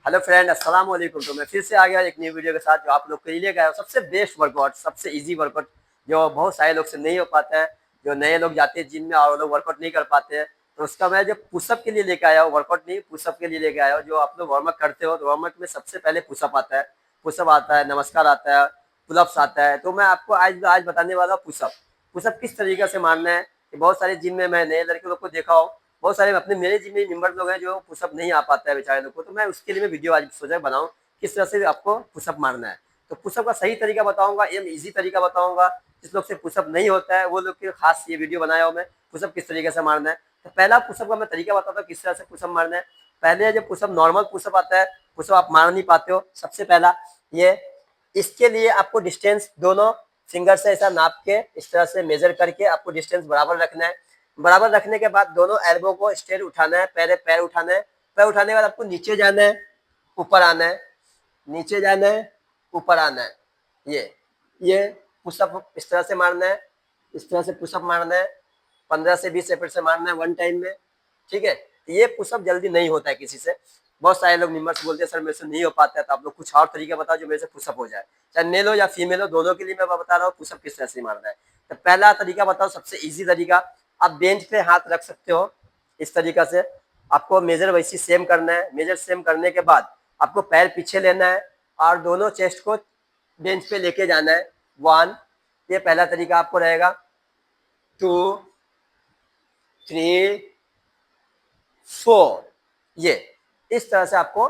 Hello friend, अस्सलाम वालेकुम। तो मैं फिर से आ गया एक न्यू वीडियो के साथ, जो आप लोग के लिए गया हूँ सबसे बेस्ट वर्कआउट, सबसे इजी वर्कआउट, जो बहुत सारे लोग से नहीं हो पाता है। जो नए लोग जाते हैं जिम में और वो लोग वर्कआउट नहीं कर पाते हैं, तो उसका मैं जो पुशअप के लिए लेके आया हूँ, वर्कआउट नहीं पुशअप के लिए लेके आया हूँ। जो आप लोग वार्म अप करते हो तो वार्म अप में सबसे पहले पुशअप आता है, पुशअप आता है, नमस्कार आता है, पुलअप्स आता है। तो मैं आपको आज आज बताने वाला हूँ पुशअप। पुशअप किस तरीके से मारना है। कि बहुत सारे जिम में मैं नए लड़के लोग को देखा हूँ, बहुत सारे अपने मेरे जिम में मेंबर लोग हैं जो पुशअप नहीं आ पाता है बेचारे लोग को। तो मैं उसके लिए मैं वीडियो आज सोचा बनाऊं किस तरह से आपको पुशअप मारना है। तो पुशअप का सही तरीका बताऊंगा, एकदम इजी तरीका बताऊंगा। जिस लोग से पुशअप नहीं होता है वो लोग के खास ये वीडियो बनाया हूं मैं, पुशअप किस तरीके से मारना है। तो पहला पुशअप का मैं तरीका बताता हूँ किस तरह से पुशअप मारना है। पहले जो पुशअप नॉर्मल पुशअप आता है, पुशअप आप मार नहीं पाते हो। सबसे पहला ये, इसके लिए आपको डिस्टेंस दोनों फिंगर से ऐसा नाप के इस तरह से मेजर करके आपको डिस्टेंस बराबर रखना है। बराबर रखने के बाद दोनों एल्बो को स्ट्रेट उठाना है, पैर पैर उठाना है। पैर उठाने के बाद आपको नीचे जाना है, ऊपर आना है, नीचे जाना है, ऊपर आना है। ये पुशअप इस तरह से मारना है, इस तरह से पुशअप मारना है। 15 से 20 सेकंड से मारना है वन टाइम में। ठीक है, ये पुशअप जल्दी नहीं होता है किसी से। बहुत सारे लोग निम्बर से बोलते हैं सर मेरे से नहीं हो पाता है, तो आप लोग कुछ और तरीका बताओ जो मेरे से पुशअप हो जाए। चाहे मेल हो या फीमेल हो, दोनों के लिए मैं बता रहा हूँ पुशअप किस तरह से मारना है। तो पहला तरीका बताओ, सबसे इजी तरीका। आप बेंच पे हाथ रख सकते हो इस तरीका से। आपको मेजर वैसी सेम करना है। मेजर सेम करने के बाद आपको पैर पीछे लेना है और दोनों चेस्ट को बेंच पे लेके जाना है। वन, ये पहला तरीका आपको रहेगा। 2, 3, 4, ये इस तरह से आपको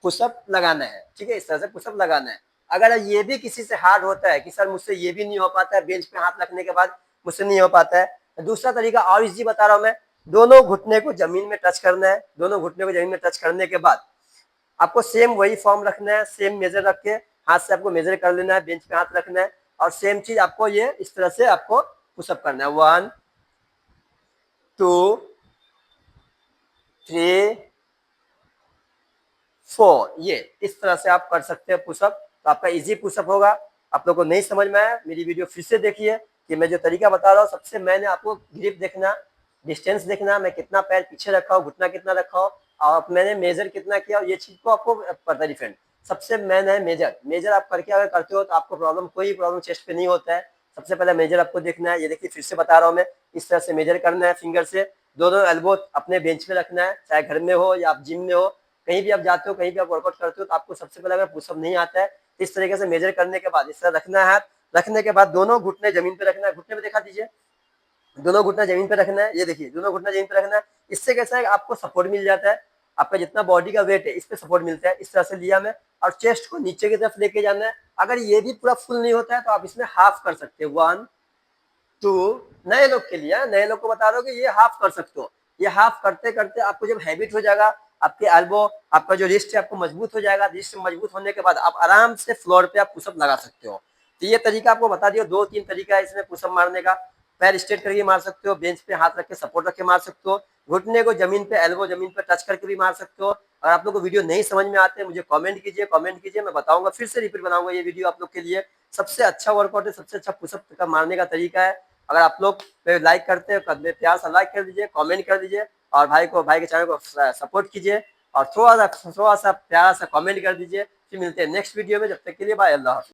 पुशअप लगाना है। ठीक है, इस तरह से पुशअप लगाना है। अगर ये भी किसी से हार्ड होता है कि सर मुझसे ये भी नहीं हो पाता है, बेंच पे हाथ रखने के बाद मुझसे नहीं हो पाता है, तो दूसरा तरीका और इजी बता रहा हूं मैं। दोनों घुटने को जमीन में टच करना है। दोनों घुटने को जमीन में टच करने के बाद आपको सेम वही फॉर्म रखना है। सेम मेजर रख के हाथ से आपको मेजर कर लेना है, बेंच पे हाथ रखना है और सेम चीज आपको ये इस तरह से आपको पुशअप करना है। 1, 2, 3, 4, ये इस तरह से आप कर सकते हैं पुशअप। तो आपका इजी पुशअप होगा। आप लोग को नहीं समझ में आया, मेरी वीडियो फिर से देखिए कि मैं जो तरीका बता रहा हूँ। सबसे मैंने आपको ग्रिप देखना, डिस्टेंस देखना, मैं कितना पैर पीछे रखा हूँ, घुटना कितना रखा हूँ और मैंने मेजर कितना किया, ये चीज को आपको पता है फ्रेंड। सबसे मेन है मेजर। मेजर आप करके अगर करते हो तो आपको कोई प्रॉब्लम चेस्ट पे नहीं होता है। सबसे पहले मेजर आपको देखना है। ये देखिए फिर से बता रहा हूँ मैं, इस तरह से मेजर करना है फिंगर से। दोनों एल्बो अपने बेंच पे रखना है, चाहे घर में हो या आप जिम में हो, कहीं भी आप जाते हो, कहीं भी आप वर्कआउट करते हो, तो आपको सबसे पहले अगर पुशअप नहीं आता है, इस तरीके से मेजर करने के बाद इस तरह रखना है। रखने के बाद दोनों घुटने जमीन पे रखना है। घुटने पे दिखा दीजिए, दोनों घुटना जमीन पे रखना है। ये देखिए दोनों घुटना जमीन पे रखना है। इससे कैसा है आपको सपोर्ट मिल जाता है। आपका जितना बॉडी का वेट है इस पे सपोर्ट मिलता है। इस तरह से लिया मैं और चेस्ट को नीचे की तरफ लेके जाना है। अगर ये भी पूरा फुल नहीं होता है तो आप इसमें हाफ कर सकते हैं। 1, 2, नए लोग के लिए, नए लोग को बता दो कि ये हाफ कर सकते हो। ये हाफ करते करते आपको जब हैबिट हो जाएगा, आपके एल्बो, आपका जो रिस्ट है आपको मजबूत हो जाएगा। रिस्ट मजबूत होने के बाद आप आराम से फ्लोर पे आप पुशअप लगा सकते हो। तो ये तरीका आपको बता दिया। 2-3 तरीका है इसमें पुशअप मारने का। पैर स्ट्रेट करके मार सकते हो, बेंच पे हाथ रख के सपोर्ट रख के मार सकते हो, घुटने को जमीन पे, एल्बो जमीन पे टच करके भी मार सकते हो। अगर आप लोग को वीडियो नहीं समझ में आते मुझे कमेंट कीजिए, कमेंट कीजिए, मैं बताऊंगा, फिर से रिपीट बनाऊंगा ये वीडियो आप लोग के लिए। सबसे अच्छा वर्कआउट है, सबसे अच्छा पुशअप का मारने का तरीका है। अगर आप लोग लाइक करते हैं, प्यार से लाइक कर दीजिए, कमेंट कर दीजिए और भाई के चैनल को सपोर्ट कीजिए और थोड़ा सा प्यारा सा कमेंट कर दीजिए। फिर मिलते हैं नेक्स्ट वीडियो में। जब तक के लिए बाय, अल्लाह हाफिज़।